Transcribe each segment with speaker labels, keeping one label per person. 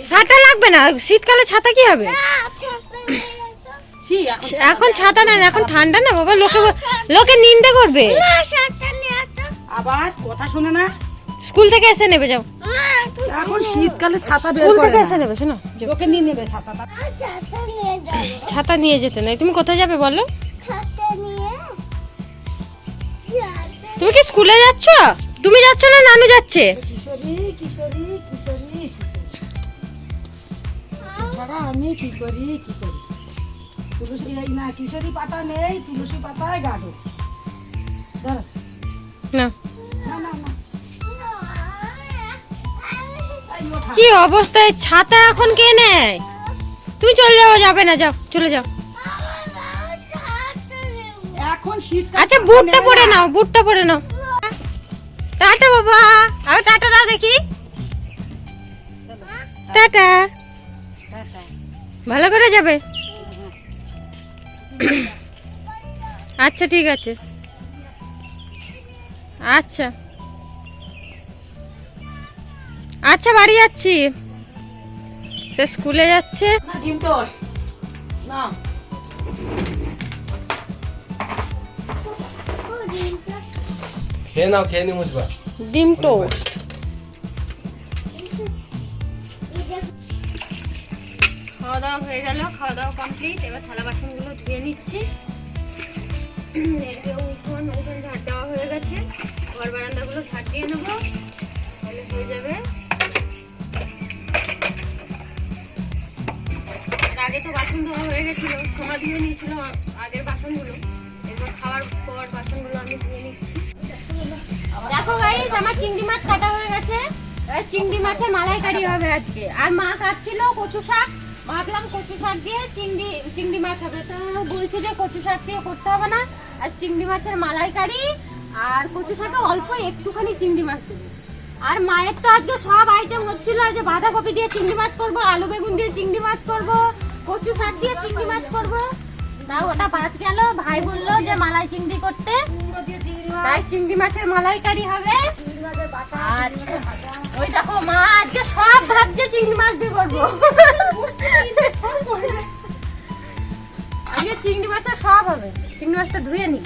Speaker 1: ছাতা লাগবে না, শীতকালে ছাতা কি হবে? এখন ছাতা না, এখন ঠান্ডা না বাবা, লোকে নিন্দে করবে।
Speaker 2: আবার কথা শুনে না,
Speaker 1: স্কুল থেকে এসে নেবে, যাও।
Speaker 2: এখন শীতকালে ছাতা বের
Speaker 1: স্কুল
Speaker 2: করে
Speaker 1: থেকে
Speaker 2: না।
Speaker 1: এসে নেবে, শোনো।
Speaker 2: লোকে নিয়ে নেবে ছাতাটা।
Speaker 1: ছাতা নিয়ে যেতে নাই, তুমি কোথায় যাবে বলো? তুমি কি স্কুলে যাচ্ছ? তুমি যাচ্ছ না নানু যাচ্ছে?
Speaker 2: কিশোরী কিশোরী কিশোরী ছাড়া আমি কি করি কি করি। তুলসী না, কিশোরী পাতা নেই, তুলসী পাতায় গাঢ়। ধরো
Speaker 1: না,
Speaker 2: না না না, এই ওঠা।
Speaker 1: কি অবস্থায় ছাতা এখন কে নেয়? তুমি চলে যাও, যাবে না, যাও, চলে যাও।
Speaker 2: এখন শীতকাল
Speaker 1: আচ্ছা বুটটা পরে নাও, বুটটা পরে নাও। টাটা বাবা, আর টাটা দাও দেখি। টাটা, ভালো করে যাবে। আচ্ছা ঠিক আছে, আচ্ছা আচ্ছা বাড়ি যাচ্ছি। সে স্কুলে যাচ্ছে।
Speaker 2: না ডিম টোস্ট না।
Speaker 3: খেয়ে নাও, খেয়ে নি মুজবা।
Speaker 1: ডিম টোস্ট। খাওয়া দাওয়া হয়ে গেল, খাওয়া দাওয়া কমপ্লিট। এবার থালা বাসনগুলো ধুয়ে নিচ্ছি। এদিকে উঠোন ঝাড় দেওয়া হয়ে গেছে, ঘর বারান্দাগুলো ঝাড় দিয়ে নেবো, তাহলে হয়ে যাবে। আর আগে তো বাসন ধোয়া হয়ে গেছিল, সোনা ধুয়ে নিয়েছিল আগের বাসনগুলো। এরপর খাওয়ার পর বাসনগুলো আমি ধুয়ে নিচ্ছি। দেখো গাইস, আমার চিংড়ি মাছ কাটা হয়ে গেছে। চিংড়ি মাছের মালাইকারি হবে আজকে। আর মা কাটছিল কচু শাক, ভাবলাম কচু শাক দিয়ে চিংড়ি মাছ হবে, তো বলছে যে কচু শাক দিয়ে করতে হবে না, আর চিংড়ি মাছের মালাইকারি আর কচু শাকে অল্প একটুখানি চিংড়ি মাছ দেবে। আর মায়ের তো আজকে সব আইটেম হচ্ছিল, যে বাঁধাকপি দিয়ে চিংড়ি মাছ করব, আলু বেগুন দিয়ে চিংড়ি মাছ করব, কচু শাক দিয়ে চিংড়ি মাছ করব। না ওটা বাদ গেল, ভাই বললো যে মালাই চিংড়ি করতে, তাই চিংড়ি মাছের মালাইকারি হবে। আর ওই দেখো মা আজকে সব ভাবছে চিংড়ি মাছ দিয়ে করবো। আজকে চিংড়ি মাছের সব হবে। চিংড়ি মাছটা ধুয়ে নি,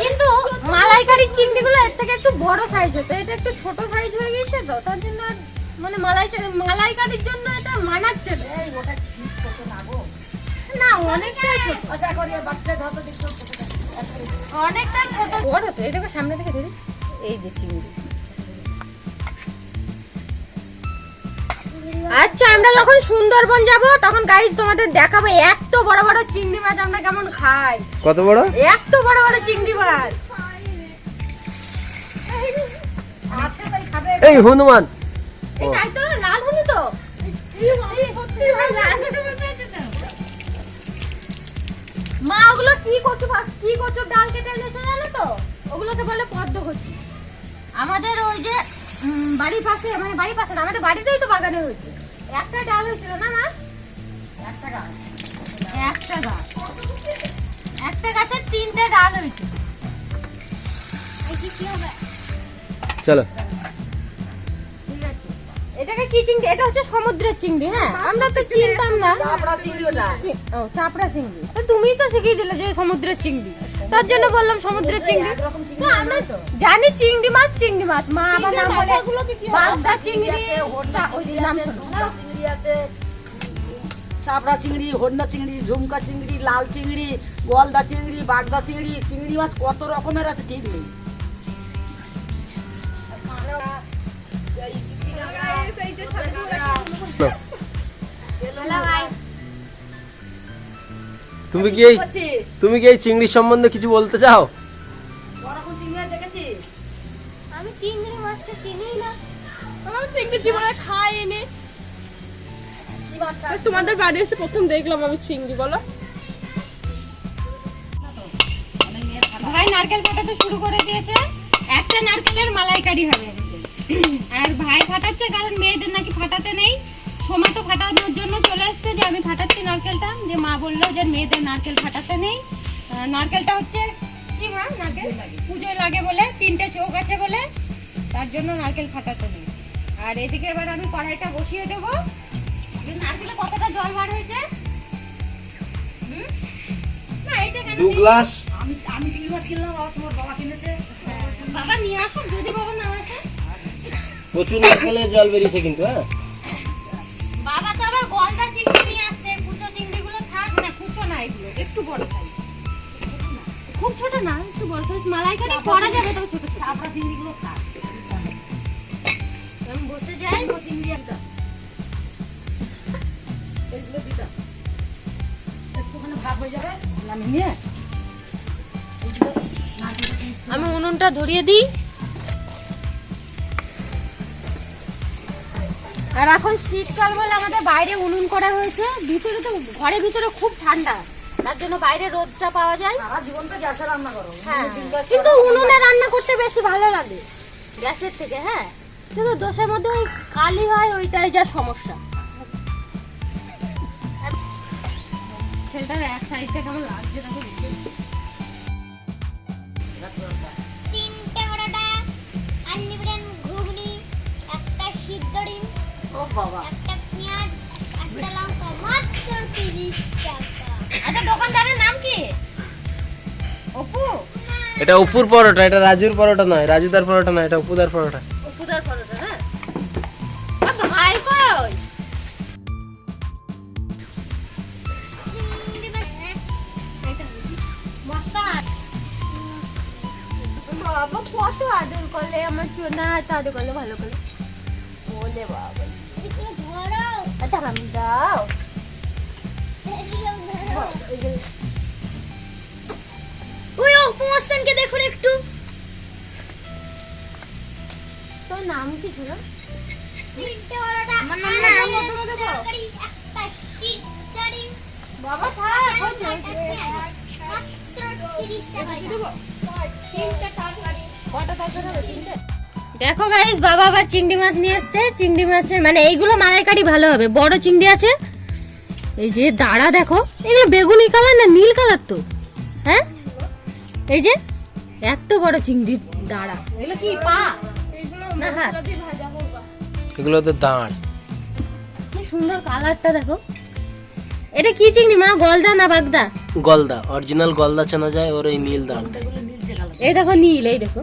Speaker 1: কিন্তু মালাইকারির চিংড়িগুলো এর থেকে একটু বড় সাইজ হতো, এটা একটু ছোট সাইজ হয়ে গেছে, তো তার জন্য মানে মালাইকারির জন্য এটা মানাচ্ছে না। না অনেকটাই ছোট, অনেকটাই ছোট বড় তো। এটাকে সামনে থেকে ধরি, এই যে চিংড়ি। আচ্ছা আমরা যখন সুন্দরবন যাব তখন গাইস তোমাদের দেখাবো এত বড় বড় চিংড়ি মাছ আমরা কেমন খাই।
Speaker 3: কত বড়?
Speaker 1: এত বড় বড় চিংড়ি মাছ।
Speaker 3: এই হনুমান,
Speaker 1: এই তাই তো, লাল হলু তো। মা ওগুলো কি কচুর ডাল কেটে এনেছে জানো তো? ওগুলোকে বলে পদ্ম কচু। আমাদের ওই যে বাড়ির পাশে, মানে বাড়ির পাশে না, আমাদের বাড়িতেই তো বাগানে হয়েছে। একটা ডাল হয়েছিল না মা? একটা গাছ, একটা গাছের 3টে ডাল হয়েছে।
Speaker 3: চলো।
Speaker 1: ঠিক আছে, এটাকে কি চিংড়ি? এটা হচ্ছে সমুদ্রের চিংড়ি। হ্যাঁ আমরা তো চিনতাম না।
Speaker 2: চাপড়া চিংড়ি ওটা।
Speaker 1: ও চাপড়া চিংড়ি, তো তুমিই তো শিখিয়ে দিলে যে সমুদ্রের চিংড়ি, তার জন্য বললাম সমুদ্রের চিংড়ি। না আমরা জানি চিংড়ি মাছ, মা আবার নাম বলে বাগদা চিংড়ি, ওই নাম শোনো।
Speaker 2: চিংড়ি আছে, চাপড়া চিংড়ি, হন্ডা চিংড়ি, ঝুমকা চিংড়ি, লাল চিংড়ি, গলদা চিংড়ি, বাগদা চিংড়ি, চিংড়ি মাছ কত রকমের আছে ঠিক নেই।
Speaker 3: তুমি কি এই চিংড়ি সম্বন্ধে কিছু বলতে চাও?
Speaker 4: আমি চিংড়ি মাছকে চিনি না।
Speaker 5: আমার চিংড়ি জীবনে খাইনি। তোমাদের বাড়ি এসে প্রথম দেখলাম আমি চিংড়ি। বলো
Speaker 1: ভাই নারকেল ফাটাতে শুরু করে দিয়েছে। একটা নারকেলের মালাইকারি হবে। আর ভাই ফাটাচ্ছে কারণ মেয়েদের নাকি ফাটাতে নেই। সোমা তো ফাটানোর জন্য চলে এসছে, যে আমি ফাটাচ্ছি নারকেলটা, যে মা বললো যে মেয়েদের নারকেল ফাটাতে নেই। নারকেলটা হচ্ছে কি মা, নারকেল পুজোয় লাগে বলে, 3টে চোখ আছে বলে, তার জন্য নারকেল ফাটাতে নেই। আর এদিকে এবার আমি কড়াইটা বসিয়ে দেবো। নারকেলে কতটা জল বার হয়েছে? না এটা কেন
Speaker 3: 2 গ্লাস।
Speaker 2: আমি চিংড়ি মাছ কিনলাম, আর তোমার বাবা কিনেছে।
Speaker 1: বাবা নিয়ে আসুক, যদি বাবা না আসে।
Speaker 3: প্রচুর নারকেলের জল বেরিয়েছে কিন্তু। হ্যাঁ,
Speaker 1: বাবা তো আবার গলদা চিংড়ি নিয়ে আসছে। কুচো চিংড়িগুলো থাক না, কুচো না, এগুলো একটু বড় সাইজ, খুব ছোট না, একটু বড় সাইজ। মালাইকারি করা যাবে তবে ছোট ছোট।
Speaker 2: চাপড়া চিংড়িগুলো থাক।
Speaker 1: আমি বসে যাই।
Speaker 2: চিংড়ি একটা এইগুলো দিতাম, একটুখানি ভাগ হয়ে যাবে। নামিয়ে নিয়ে এইগুলো নারকেলের চিংড়ি
Speaker 1: আমি উনুনটা ধরিয়ে দিই। আর এখন শীতকাল বলে আমাদের বাইরে উনুন করা হয়েছে। ভিতরে তো ঘরের ভিতরে খুব ঠান্ডা, তার জন্য বাইরে রোদটা পাওয়া যায়।
Speaker 2: সারা জীবন তো গ্যাসে রান্না করো।
Speaker 1: হ্যাঁ, কিন্তু উনুনে রান্না করতে বেশি ভালো লাগে গ্যাসের থেকে। হ্যাঁ, কিন্তু দোষের মধ্যে ওই কালি হয়, ওইটাই যা সমস্যা। ছেলেটার এক সাইডটা কেমন লাগছে দেখো।
Speaker 4: 3টে পরোটা, আনলিমিটেড ঘুগনি, একটা সিদ্ধ ডিম,
Speaker 2: ও বাবা,
Speaker 4: একটা পেঁয়াজ, একটা লঙ্কা, মাত্র 30 টাকা।
Speaker 1: আচ্ছা, দোকানদারের নাম কি? অপু?
Speaker 3: এটা অপুর পরোটা, এটা রাজুর পরোটা নয়। রাজুদার পরোটা নয়, এটা অপুদার পরোটা।
Speaker 1: অপুদার পরোটা না? ভাই কই?
Speaker 4: চিংড়ি মাছ,
Speaker 1: বাবা কত আদর করলে আমার চোনা, এত আদর করলে ভালো করে। ওলে বাবা,
Speaker 4: এগুলো ধরো,
Speaker 1: আচ্ছা আমি দাও।
Speaker 4: এগুলো ধরো। ওই অপমস্তানকে দেখুন একটু।
Speaker 1: তোর নাম কি ছিল?
Speaker 4: 3টে পরোটা,
Speaker 1: আমার নাম না,
Speaker 4: আলু
Speaker 1: কত করে দেবো?
Speaker 4: তরকারি, একটা সিদ্ধ ডিম,
Speaker 1: বাবা থাক,
Speaker 4: একটা পেঁয়াজ, মাত্র 30 টাকা। 3টে তরকারি।
Speaker 1: কটা তরকারি হবে? 3টে। দেখো গাইস, বাবা আবার চিংড়ি মাছ নিয়ে এসেছে। চিংড়ি মাছের মানে এইগুলো মালাইকারি ভালো হবে। বড় চিংড়ি আছে, এই যে দাঁড়া দেখো, এগুলো বেগুনি কালার না নীল কালার তো। হ্যাঁ, এই যে এত বড় চিংড়ির দাঁড়া। এগুলো কি পা না হাত?
Speaker 3: এগুলো তো দাঁড়।
Speaker 1: কি সুন্দর কালারটা দেখো। এটা কি চিংড়ি মা, গলদা না বাগদা?
Speaker 3: গলদা, অরিজিনাল গলদা চেনা যায় ওর এই নীল দাঁড়।
Speaker 1: এই দেখো নীল, এই দেখো।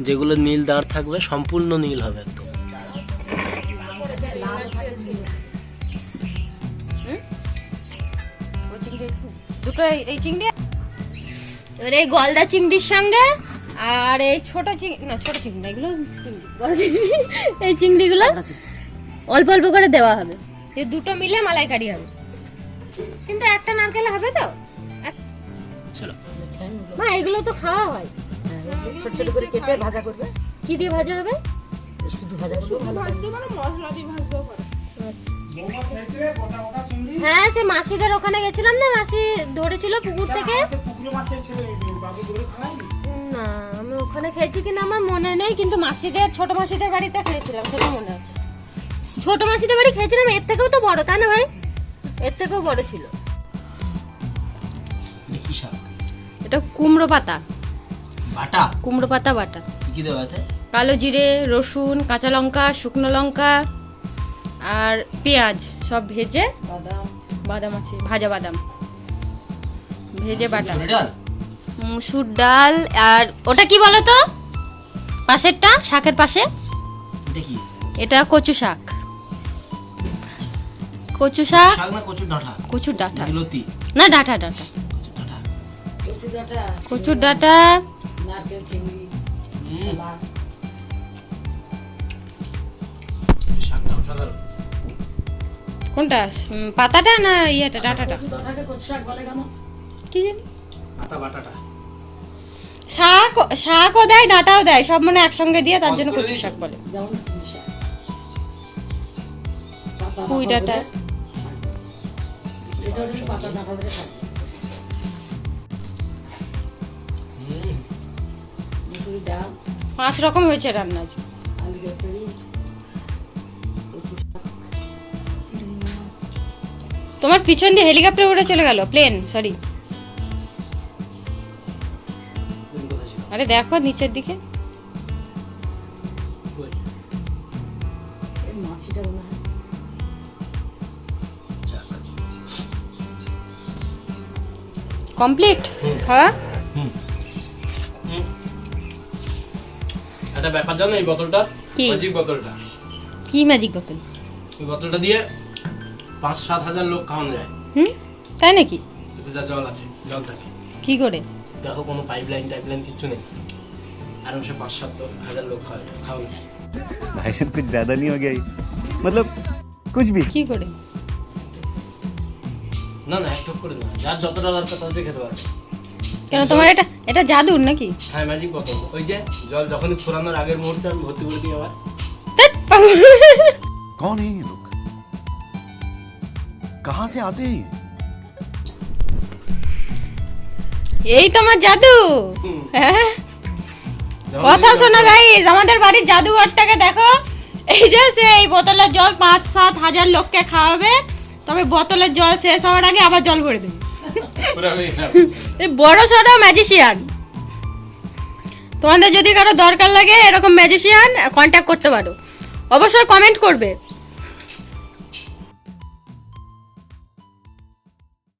Speaker 3: যেগুলো নীল দাঁড় থাকবে সম্পূর্ণ নীল হবে একদম।
Speaker 1: দুটো এই চিংড়ি, এবার এই গলদা চিংড়ির সঙ্গে আর এই ছোট চিংড়ি না, ছোট চিংড়ি না, এগুলো চিংড়ি, বড় চিংড়ি। এই চিংড়িগুলো অল্প অল্প করে দেওয়া হবে। এই দুটো মিলে মালাইকারি হবে। কিন্তু একটা নারকেল হবে তো?
Speaker 3: চলো,
Speaker 1: মা এগুলো তো খাওয়া হয়।
Speaker 2: ছোট ছোট করে কেটে ভাজা করবে।
Speaker 1: কি দিয়ে ভাজা হবে?
Speaker 2: শুধু ভাজা করবে, ভালো
Speaker 5: ভাজবো মানে মশলা দিয়ে ভাজবো করে।
Speaker 1: হ্যাঁ, সে মাসিদের ওখানে গেছিলাম না, মাসি ধরেছিল পুকুর থেকে। না, আমি ওখানে খেয়েছি কিনা আমার মনে নেই, কিন্তু মাসিদের, ছোট মাসিদের বাড়িতে খেয়েছিলাম, সেটা মনে আছে। ছোট মাসিদের বাড়ি খেয়েছিলাম, এর থেকেও তো বড়, তাই না ভাই? এর থেকেও বড় ছিল।
Speaker 3: কি শাক?
Speaker 1: এটা কুমড়ো পাতা,
Speaker 3: বাটা।
Speaker 1: কুমড়ো পাতা বাটা।
Speaker 3: কি দেওয়া আছে?
Speaker 1: কালো জিরে, রসুন, কাঁচা লঙ্কা, শুকনো লঙ্কা আর পেঁয়াজ সব ভেজে,
Speaker 2: বাদাম,
Speaker 1: বাদাম আছে, ভাজা বাদাম ভেজে বাটা।
Speaker 3: ছোলে ডাল।
Speaker 1: মুসুর ডাল। আর ওটা কি বলো তো পাশেরটা, শাকের পাশে?
Speaker 3: এটা কি?
Speaker 1: এটা কচু শাক। কচু শাক,
Speaker 3: শাক না কচুর ডাঁটা?
Speaker 1: কচুর ডাঁটা
Speaker 3: লতি।
Speaker 1: না, ডাঁটা ডাঁটা।
Speaker 3: কচুর ডাঁটা।
Speaker 2: কচু ডাঁটা,
Speaker 1: কচুর ডাঁটা।
Speaker 2: নারকেল চিংড়ি, ছোলা।
Speaker 3: শাকটা অসাধারণ।
Speaker 1: কোনটা, পাতাটা না ইয়েটা, ডাঁটাটা?
Speaker 2: কচু ডাঁটাকে কচু শাক বলে কেন?
Speaker 1: কি জানি।
Speaker 3: পাতা বাটাটা।
Speaker 1: শাকও দেয়, ডাঁটাও দেয়, সব মানে একসঙ্গে দিয়ে, তার জন্য কচু শাক বলে।
Speaker 2: যেমন পুঁই শাক। পাতা
Speaker 1: পুঁই
Speaker 2: ডাঁটা
Speaker 1: ডাঁটা।
Speaker 2: বলে। এটা হচ্ছে পাতা ডাঁটা বলে খায়। মুসুরি ডাল,
Speaker 1: 5 রকম হয়েছে রান্না আজ।
Speaker 2: আলু চচ্চড়ি, কচু শাক, চিংড়ি মাছ।
Speaker 1: তোমার পিছন দিয়ে হেলিকপ্টার উড়ে চলে গেল, প্লেন, সরি। আরে দেখো নিচের দিকে।
Speaker 2: সেটা মনে হয়।
Speaker 3: যাক।
Speaker 1: কমপ্লিট খাওয়া?
Speaker 3: একটা ব্যাপার জানো এই বোতলটা?
Speaker 1: কি?
Speaker 3: ম্যাজিক বোতলটা।
Speaker 1: কি ম্যাজিক বোতল?
Speaker 3: এই বোতলটা দিয়ে 5-7 হাজার লোক খাওয়ানো যায়।
Speaker 1: তাই নাকি?
Speaker 3: এতে যা জল আছে, জল থাকে।
Speaker 1: কি করে?
Speaker 3: দেখো কোনো পাইপলাইন কিচ্ছু নেই, আরামসে 5-7 হাজার লোক খাওয়ানো যায়।
Speaker 6: भाई साहब कुछ ज्यादा नहीं हो गया ये? मतलब कुछ भी।
Speaker 1: কি করে?
Speaker 3: না না, এক টুক করে না, যার যতটা দরকার ততটাই খেতে পারবে।
Speaker 1: কেন তোমার এটা জাদুর নাকি?
Speaker 3: হ্যাঁ ম্যাজিক বোতল। ওই যে জল যখনই ফোরানোর আগের মুহূর্তে আমি ভর্তি করে দিই আবার।
Speaker 1: ধ্যাৎ, পাগল।
Speaker 6: कौन है ये लोग? कहाँ से आते हैं ये?
Speaker 1: এই তোমার জাদু। হ্যাঁ,
Speaker 3: যখন
Speaker 1: কথা
Speaker 3: এই
Speaker 1: শোনো গাইস, আমাদের বাড়ির জাদুঘরটাকে দেখো। এই যে সে এই বোতলের জল 5-7 হাজার লোককে খাওয়াবে, তবে বোতলের জল শেষ হওয়ার আগে আবার জল ভরে দেবে।
Speaker 3: পুরো আমি
Speaker 1: এই বড় সড়ো ম্যাজিশিয়ান। তোমাদের যদি কারো দরকার লাগে এরকম ম্যাজিশিয়ান, কন্ট্যাক্ট করতে পারো। অবশ্যই কমেন্ট করবে।